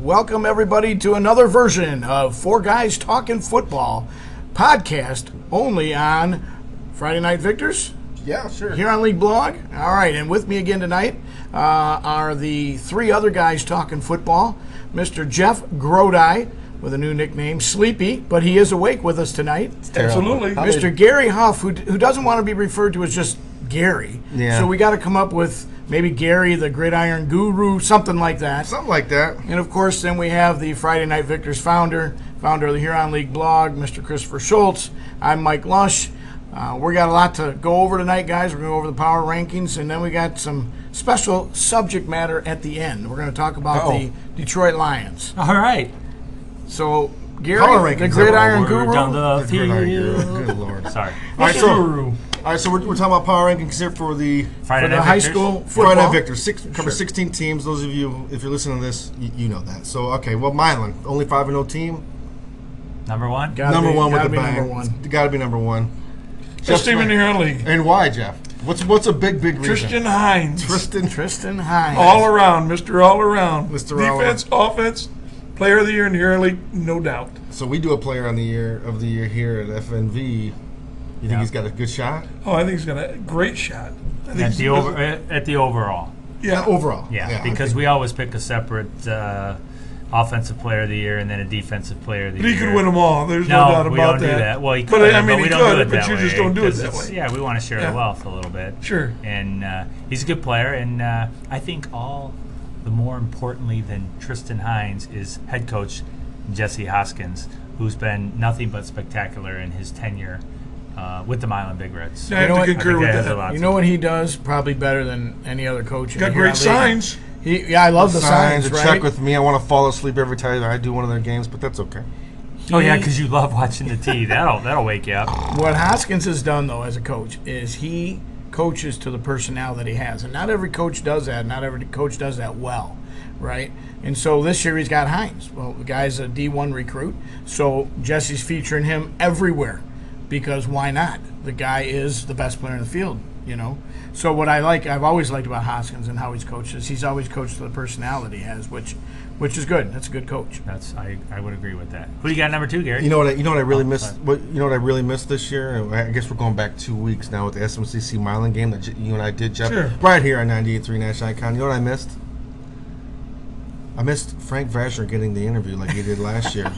welcome everybody to another version of Four Guys Talking Football podcast, only on Friday Night Victors. Yeah, sure. Here on League Blog. All right, and with me again tonight are the three other guys talking football. Mr. Jeff Grodi, with a new nickname, Sleepy, but he is awake with us tonight. Absolutely. Mr. Gary Hauf, who doesn't want to be referred to as just Gary. Yeah. So we got to come up with maybe Gary, the Gridiron Guru, something like that. Something like that. And, of course, then we have the Friday Night Victors founder of the Huron League blog, Mr. Christopher Schultz. I'm Mike Lusch. We got a lot to go over tonight, guys. We're going to go over the power rankings, and then we got some special subject matter at the end. We're going to talk about the Detroit Lions. All right. So, Gary, Power rankings, the Gridiron Guru. Down the Good Lord. Sorry. All right, so we're talking about power rankings here for the Friday For the Night high Victors. school football. Friday Night Victors. Cover 16 teams. Those of you, if you're listening to this, you know that. So, okay, well, Milan, only 5-0 team. Number one. Number one with the bang. Number one. Got to be number one. Best team in the Huron League. And why, Jeff? What's a big reason? Tristan Hines. Tristan Hines. All around, Mr. All Around. Mr. All Defense, offense, player of the year in the Huron League, no doubt. So we do a player of the year here at FNV. You think he's got a good shot? Oh, I think he's got a great shot. I think At the overall. Yeah. Overall. Yeah, because we always pick a separate offensive player of the year and then a defensive player of the But year. he could win them all. There's no No, doubt we about don't do that. Well, he could, But I mean, we he don't do could, it but that you way. just don't do it 'cause that it's- way. Yeah, we want to share Yeah. the wealth a little bit. Sure. And he's a good player, and I think all the more importantly than Tristan Hines is head coach Jesse Hoskins, who's been nothing but spectacular in his tenure with the Milan Big Reds. I have to concur with that. You know what he does? Probably better than any other coach. Got great signs. I love the signs, right? Check with me. I want to fall asleep every time I do one of their games, but that's okay. Oh yeah, because you love watching the T. That'll wake you up. What Hoskins has done, though, as a coach, is he coaches to the personnel that he has. And not every coach does that. Not every coach does that well, right? And so this year he's got Hines. Well, the guy's a D1 recruit, so Jesse's featuring him everywhere because why not? The guy is the best player in the field, you know? So what I've always liked about Hoskins and how he's coached is he's always coached to the personality he has, which is good. That's a good coach. I would agree with that. Who do you got number two, Gary? You know what I really missed. sorry. You know what I really missed this year. And I guess we're going back 2 weeks now with the SMCC Milan game that you and I did, Jeff. Sure. Right here on 98.3 National Icon. You know what I missed? I missed Frank Vasher getting the interview like he did last year,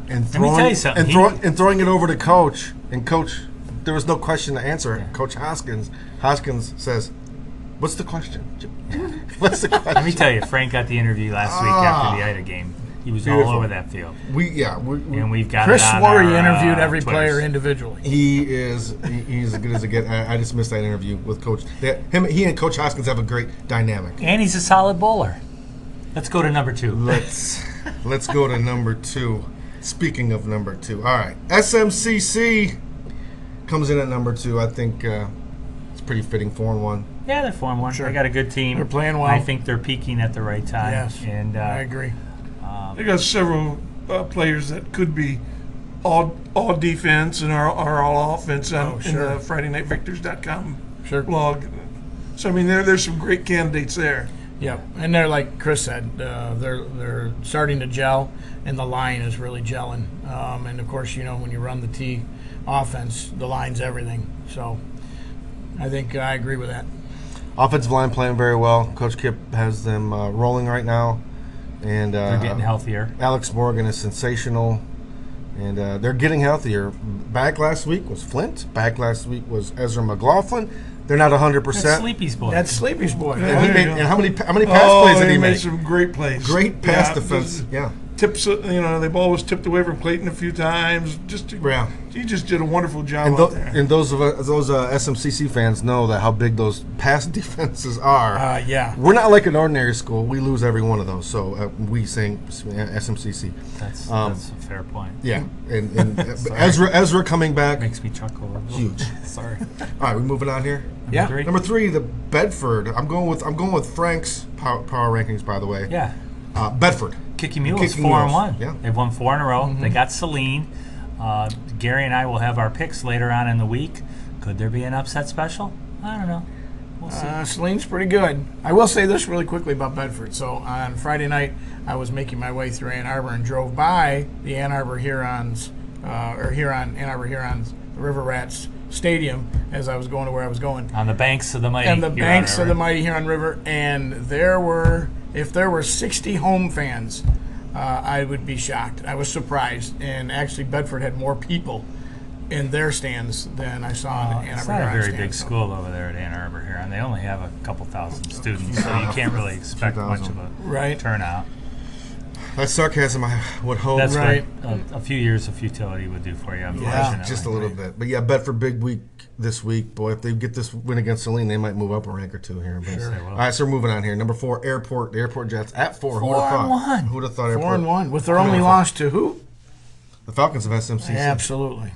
and Let me tell you something. and throwing it over to Coach. And Coach, there was no question to answer. Yeah. Coach Hoskins says, "What's the question? What's the question?" Let me tell you, Frank got the interview last week after the Ida game. He was Beautiful. all over that field. And We've got Chris it on swore he our, interviewed every Twitters. player individually. he's as good as it gets. I just missed that interview with Coach. He and Coach Hoskins have a great dynamic. And he's a solid bowler. Let's go to number two. Let's go to number two. Speaking of number two, all right, SMCC comes in at number two. I think it's pretty fitting 4-1. Yeah, they're 4-1. Sure. They got a good team. They're playing well. I think they're peaking at the right time. Yes, and I agree. They got several players that could be all defense and are all offense in the FridayNightVictors.com blog. So, I mean, there's some great candidates there. Yeah, and they're like Chris said, they're starting to gel, and the line is really gelling. And of course, you know, when you run the T offense, the line's everything. So I think I agree with that. Offensive line playing very well. Coach Kip has them rolling right now, and they're getting healthier. Alex Morgan is sensational, and they're getting healthier. Back last week was Flint. Back last week was Ezra McLaughlin. They're not 100%. That's Sleepy's boy. That's Sleepy's boy. And how many pass plays did he make? Some great plays. Great pass defense. Yeah. Tips, they've always tipped away from Clayton a few times. He just did a wonderful job out there. And those SMCC fans know that how big those pass defenses are. Yeah. We're not like an ordinary school. We lose every one of those. So we saying SMCC. That's a fair point. Yeah. And Ezra coming back. Makes me chuckle a little. Huge. Sorry. All right, we moving on here. Yeah. Number 3, the Bedford. I'm going with Frank's power rankings, by the way. Yeah. Bedford. Kicking Mules Kicking 4-1. Mules, yeah. They've won 4 in a row. They got Celine. Gary and I will have our picks later on in the week. Could there be an upset special? I don't know. We'll see. Celine's pretty good. I will say this really quickly about Bedford. So on Friday night, I was making my way through Ann Arbor and drove by the Ann Arbor Hurons, Ann Arbor Hurons, the River Rats Stadium as I was going to where I was going. On the banks of the mighty And the Huron banks River. of the mighty Huron River, and if there were 60 home fans, I would be shocked. I was surprised, and actually Bedford had more people in their stands than I saw in Ann Arbor. It's not a Huron very stands, big so. school over there at Ann Arbor Huron. They only have a couple thousand students, so you can't really expect much of a Right. turnout. That's sarcasm, I would hope. That's Right. what a few years of futility would do for you, unfortunately. Just a little bit. But yeah, Bedford big week this week. Boy, if they get this win against Celine, they might move up a rank or two here. But, Yes, they will. all right, so we're moving on here. Number 4, Airport. The Airport Jets at 4. Who would have 4-1. Who would have thought Airport? 4-1 with their only loss to who? The Falcons of SMCC. Absolutely.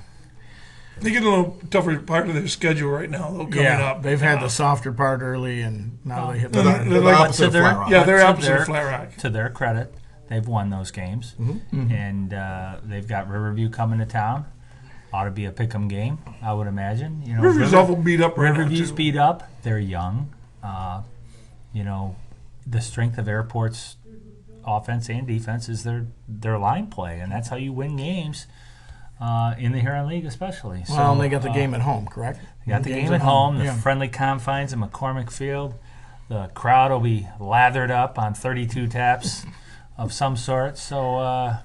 They get a little tougher part of their schedule right now, though, coming up. They've had the softer part early, and now they hit the They're The like- opposite of to their- Flat Rock. Yeah, they're To opposite their- of Flat Rock. To their credit, they've won those games, Mm-hmm. and they've got Riverview coming to town. Ought to be a pick'em game, I would imagine. You know, Riverview's awful beat up right now, Riverview's too. beat up. They're young. You know, the strength of Airport's offense and defense is their line play, and that's how you win games in the Huron League, especially. So, Well, and they got the game at home, correct? They got the game's game at home, the yeah. friendly confines of McCormick Field. The crowd will be lathered up on 32 taps of some sort. So,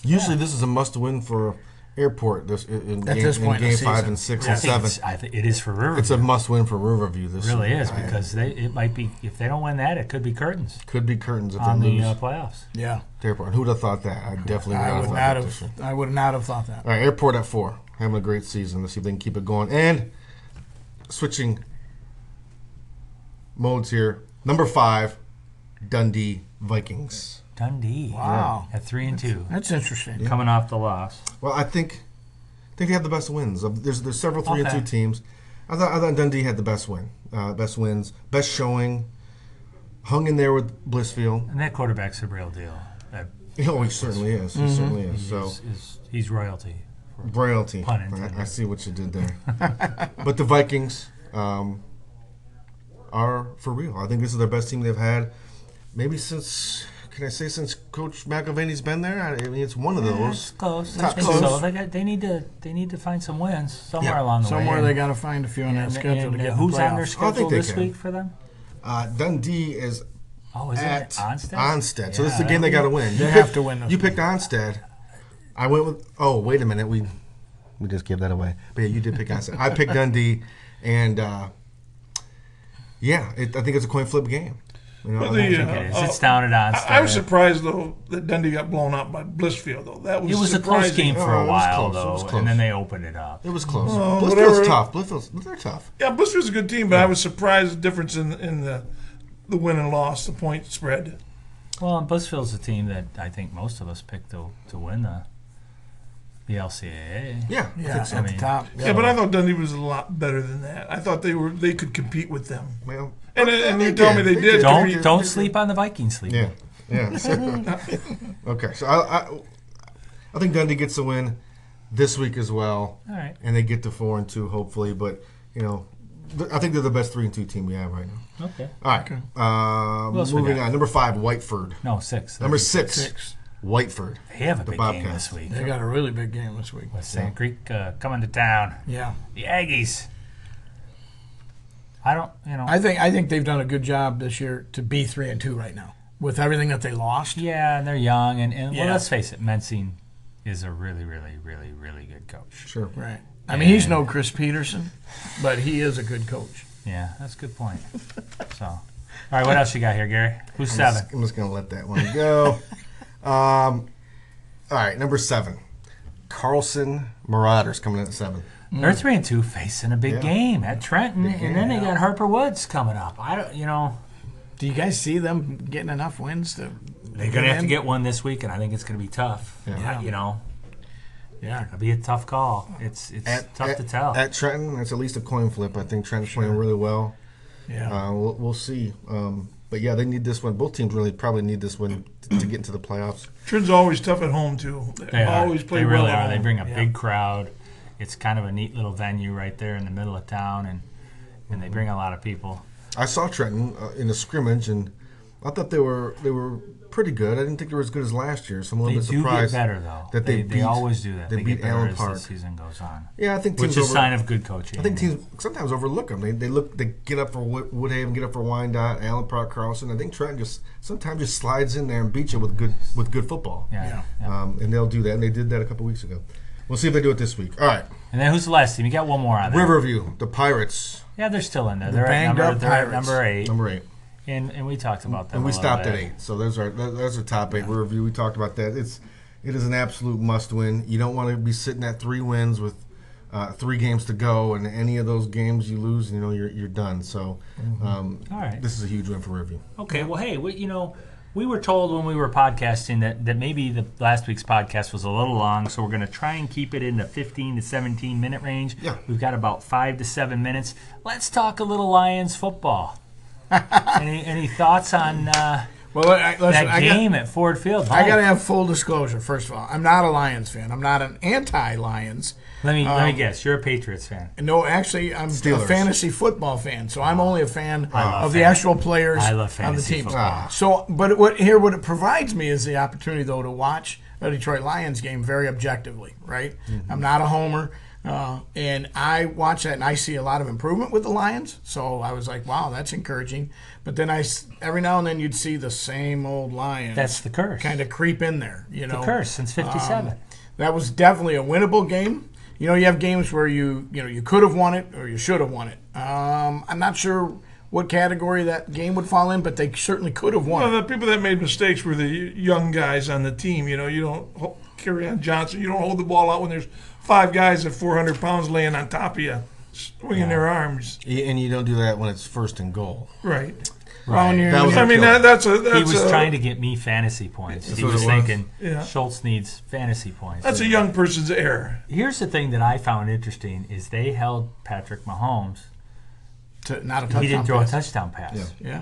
Usually this is a must-win for Airport in this point in game the 5 season. and 6 I and think 7. it is for Riverview. It's a must-win for Riverview this It really year. is, because it might be, if they don't win that, it could be curtains Could be curtains if on they the lose playoffs. Yeah. to Airport. And who would have thought that? I definitely would I not would have not thought that this year. have. I would not have thought that. All right, Airport at 4. Having a great season. Let's see if they can keep it going. And switching modes here. Number 5, Dundee Vikings. Dundee. Wow. At 3-2. That's interesting. Coming off the loss. Well, I think they have the best wins. There's several 3-2 Okay. teams. I thought Dundee had the best best wins, best showing. Hung in there with Blissfield. And that quarterback's a real deal. Oh, he certainly is. He certainly is. So He's royalty. royalty. Pun intended. I see what you did there. But the Vikings are for real. I think this is their best team they've had. Maybe since Coach McAvaney's been there. I mean, it's one of It's those. close. I Top think close. so. They need to find some wins somewhere Yeah. along the way. Somewhere they got to find a few on that schedule to get in the who's on their playoffs. schedule think they this can. week for them? Dundee is Oh, isn't at it Onstead? Onstead. So this is the Yeah, game they got to win. They have to win this You one. picked Onstead. I went with. Oh, wait a minute. We just gave that away. But yeah, you did pick Onstead. I picked Dundee, and I think it's a coin flip game. You know, But It is. It's down at Onstead. I was surprised, though, that Dundee got blown out by Blissfield, though. That was It was a close surprising. game for Oh, a it was while, close. It was though, close. and then they opened it up. It was close. Oh, Blissfield's whatever. tough. They're tough. Yeah, Blissfield's a good team, but I was surprised the difference in the win and loss, the point spread. Well, and Blissfield's a team that I think most of us picked to win the LCAA. Yeah, I Yeah, think so. at I the mean- top. Yeah, but I thought Dundee was a lot better than that. I thought they could compete with them. Well, And they you tell me they did. Don't sleep on the Vikings sleep. Yeah, yeah. Okay, so I think Dundee gets the win this week as well, All right. and they get to 4-2 hopefully. But I think they're the best 3-2 team we have right now. Okay. All right, else we moving got? on. Number 5, Whiteford. No, 6. Number 6, Six. Whiteford. They have a The big game Bobcats. this week. They got a really big game this week. With St. Creek coming to town. Yeah. The Aggies. I think they've done a good job this year to be 3-2 right now with everything that they lost. Yeah, and they're young, and well, Yeah. let's face it, Mensing is a really, really, really, really good coach. Sure. Right. I mean, he's no Chris Peterson, but he is a good coach. Yeah, that's a good point. So, all right, what else you got here, Gary? Who's 7? I'm just gonna let that one go. All right, number 7, Carlson Marauders coming in at 7. They're 3-2, facing a big Yeah. game at Trenton, and then they got Harper Woods coming up. Do you guys see them getting enough wins to? They're going to have to get one this week, and I think it's going to be tough. Yeah. Yeah. It'll be a tough call. It's tough to tell. At Trenton, it's at least a coin flip. I think Trenton's playing really well. Yeah. We'll see. But yeah, they need this one. Both teams really probably need this one to get into the playoffs. Trent's always tough at home, too. They are. Always play They well really at are. home. They bring a big crowd. It's kind of a neat little venue right there in the middle of town, and they bring a lot of people. I saw Trenton in a scrimmage, and I thought they were pretty good. I didn't think they were as good as last year, so I'm a little bit surprised. They do get better, though. That they always do that. They beat get better Allen as Park the season goes on. Yeah, I think teams which is a sign of good coaching. I think teams sometimes overlook them. They get up for Woodhaven, get up for Wyandotte, Allen Park, Carlson. I think Trenton sometimes just slides in there and beats you with good football. Yeah. And they'll do that, and they did that a couple weeks ago. We'll see if they do it this week. All right. And then who's the last team? You got one more on there. Riverview, the Pirates. Yeah, they're still in there. They're at number 8. Number 8. And we talked about them. And we stopped at 8. So there's our top 8 review. We talked about that. It is an absolute must win. You don't want to be sitting at 3 wins with 3 games to go, and any of those games you lose, you're done. So all right. This is a huge win for Riverview. Okay. Well, hey, we were told when we were podcasting that maybe the last week's podcast was a little long, so we're going to try and keep it in the 15 to 17 minute range. Yeah. We've got about 5 to 7 minutes. Let's talk a little Lions football. Any thoughts on that game at Ford Field? I got to have full disclosure, first of all. I'm not a Lions fan. I'm not an anti-Lions. Let me guess. You're a Patriots fan. No, actually, I'm Steelers. a fantasy football fan, so I'm only a fan of the actual players I love on the fantasy team. football. So, but what it provides me is the opportunity, though, to watch a Detroit Lions game very objectively, right? Mm-hmm. I'm not a homer. And I watch that, and I see a lot of improvement with the Lions. So I was like, wow, that's encouraging. But then every now and then you'd see the same old Lions. That's the curse. Kind of creep in there, The curse since '57. That was definitely a winnable game. You have games where you could have won it or you should have won it. I'm not sure what category that game would fall in, but they certainly could have won. The people that made mistakes were the young guys on the team. You don't carry on Johnson. You don't hold the ball out when there's 5 guys at 400 pounds laying on top of you, swinging their arms. And you don't do that when it's first and goal. Right. Right. That's he was trying to get me fantasy points. He was thinking Schultz needs fantasy points. That's a young person's error. Here's the thing that I found interesting is they held Patrick Mahomes to not a touchdown. He didn't throw a touchdown pass. Yeah.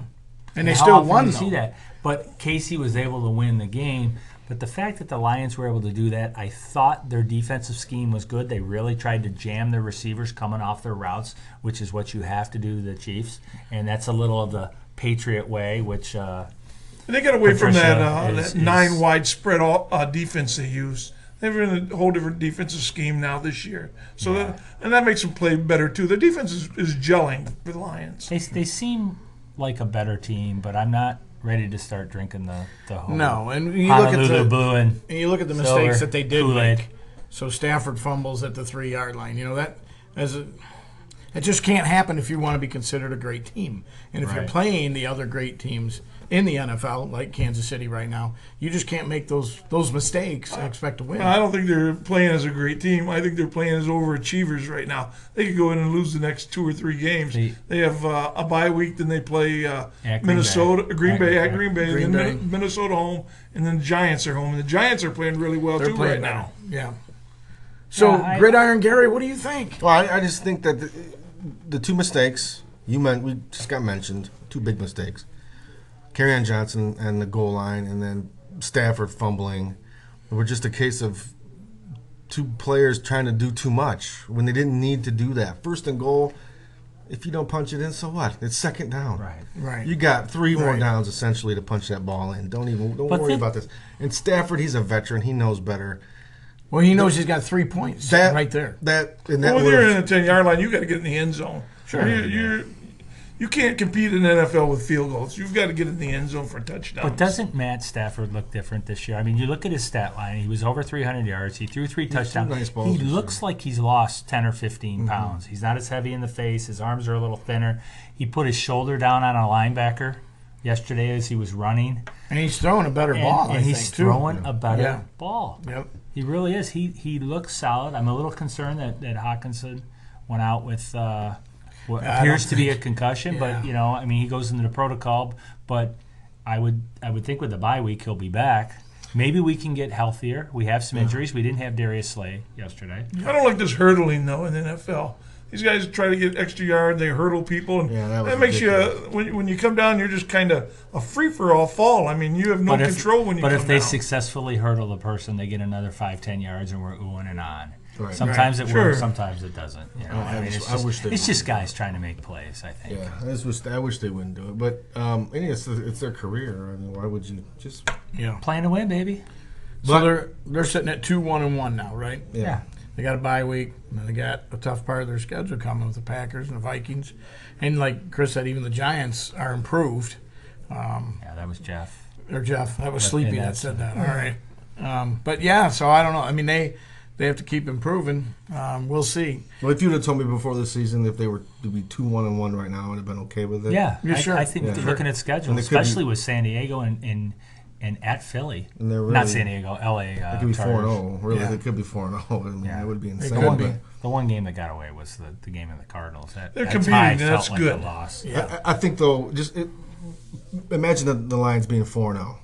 And they still won, though. See that? But Casey was able to win the game. But the fact that the Lions were able to do that, I thought their defensive scheme was good. They really tried to jam their receivers coming off their routes, which is what you have to do to the Chiefs. And that's a little of the Patriot way, which they got away from that 9 wide spread defense they use. They've in a whole different defensive scheme now this year. So that makes them play better, too. The defense is gelling for the Lions. They seem like a better team, but I'm not ready to start drinking the whole and you Honolulu blue and you look at the mistakes that they did make. So Stafford fumbles at the 3-yard line. It just can't happen if you want to be considered a great team. And if you're playing the other great teams in the NFL, like Kansas City right now, you just can't make those mistakes and expect to win. I don't think they're playing as a great team. I think they're playing as overachievers right now. They could go in and lose the next 2 or 3 games. They have a bye week, then they play Green Bay, and then Minnesota home, and then the Giants are home. And the Giants are playing really well too right now. Yeah. So, Gridiron Gary, what do you think? Well, I just think that the 2 mistakes we just got mentioned, 2 big mistakes. Kerryon Johnson and the goal line, and then Stafford fumbling, were just a case of 2 players trying to do too much when they didn't need to do that. First and goal, if you don't punch it in, so what? It's second down. Right. You got 3 more downs essentially to punch that ball in. Don't worry about this. And Stafford, he's a veteran. He knows better. Well, he knows he's got 3 points right there. When you're in the 10-yard line, you got to get in the end zone. Sure. You can't compete in the NFL with field goals. You've got to get in the end zone for touchdowns. But doesn't Matt Stafford look different this year? I mean, you look at his stat line. He was over 300 yards. He threw 3 touchdowns. Nice balls, he looks like he's lost 10 or 15 pounds. He's not as heavy in the face. His arms are a little thinner. He put his shoulder down on a linebacker yesterday as he was running. And he's throwing a better ball, and he's throwing a better ball. Yep. He really is. He looks solid. I'm a little concerned that Hawkinson went out with what appears to be a concussion, but he goes into the protocol. But I would think with the bye week he'll be back. Maybe we can get healthier. We have some injuries. We didn't have Darius Slay yesterday. I don't like this hurdling though in the NFL. These guys try to get extra yard. They hurdle people, and that makes ridiculous. When you come down, you're just kind of a free for all fall. I mean, you have no control when you. But if they successfully hurdle the person, they get another 5-10 yards, and we're oohing and on. Right. Sometimes it Sure. works, sometimes it doesn't. You know, I wish they it's would. just guys trying to make plays, I think. Yeah, I wish they wouldn't do it. But it's their career. I mean, why would you just? Playing to win, baby. So they're sitting at 2-1-1 now, right? Yeah. They got a bye week, and they got a tough part of their schedule coming with the Packers and the Vikings. And like Chris said, even the Giants are improved. Yeah, that was Jeff. Or Jeff, that was But- Sleepy and that that's- said that. All right. But yeah, so I don't know. I mean, they have to keep improving. We'll see. Well, if you'd have told me before the season if they were to be 2-1-1 right now, I would have been okay with it. Yeah, sure. I think looking at schedule, And they could be- especially with San Diego and at Philly. And they're really, Not San Diego, LA. They could be 4-0. Really, Yeah. they could be 4-0. I mean, Yeah. that would be They insane. could be. The one game that got away was the game of the Cardinals. They're That competing, tie and felt that's like good. a loss. Yeah. I think though, imagine the Lions being 4-0.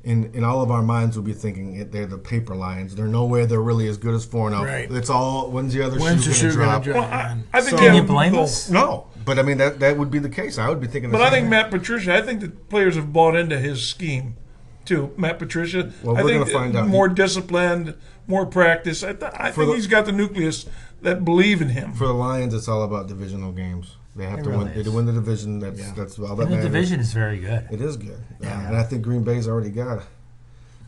In all of our minds, we'll be thinking they're the paper Lions. They're nowhere they're really as good as 4-0. Right. It's all when's the other When's the shoe shoe going going to to drop? drop? Well, I think So- they Can you have- blame well, us? No, but I mean that would be the case. I would be thinking. The But I same think thing. Matt Patricia. I think the players have bought into his scheme, too. Matt Patricia. Well, I we're think gonna find out. more disciplined, more practice. I think the- he's got the nucleus that believe in him. For the Lions, it's all about divisional games. They have It to really win. They is. win the division. That's all that And the matters. division is very good. It is good, and I think Green Bay's already got it.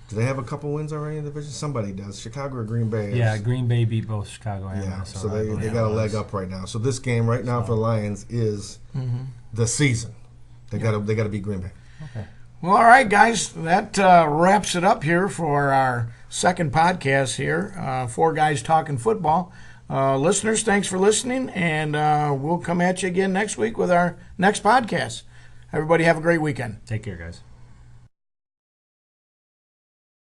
Do they have a couple wins already in the division? Somebody does. Chicago or Green Bay? is- Yeah, Green Bay beat both Chicago and Yeah, Minnesota. so I they believe got a it leg was. up right now. So this game right now for the Lions is the season. They got to beat Green Bay. Well, all right, guys. That wraps it up here for our second podcast here. Four Guys Talking Football. Listeners, thanks for listening, and we'll come at you again next week with our next podcast. Everybody have a great weekend. Take care, guys.